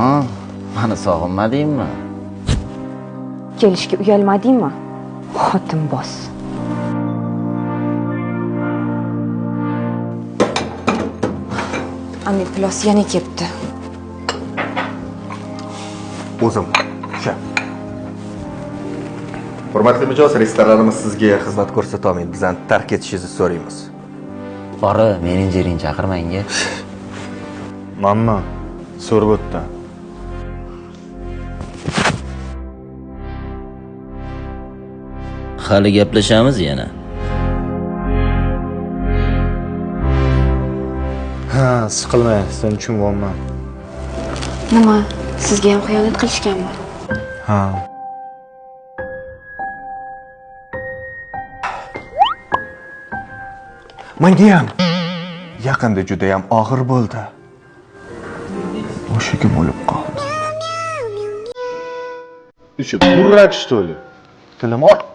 Meni sog'inmadingmi? Kelishga uyalmadingmi? Xotin bos. Amir Plus yana ketdi. O'zim. Sha. Hurmatli mijoz, restoranimiz sizga xizmat ko'rsata olmaydi. Bizdan tark etishingizni so'raymiz. Qori, menejering chaqirmanga. Mamma, so'rib o'tdi. Hali gaplashamiz yana. Ha, siqilmay, sen tushunyapman. Nima? Sizga ham xiyonat qilishganmi? Ha. Menga ham yaqinda juda ham og'ir bo'ldi. O'shaga bo'lib qoldi. Еще дурак, что ли? Tilim or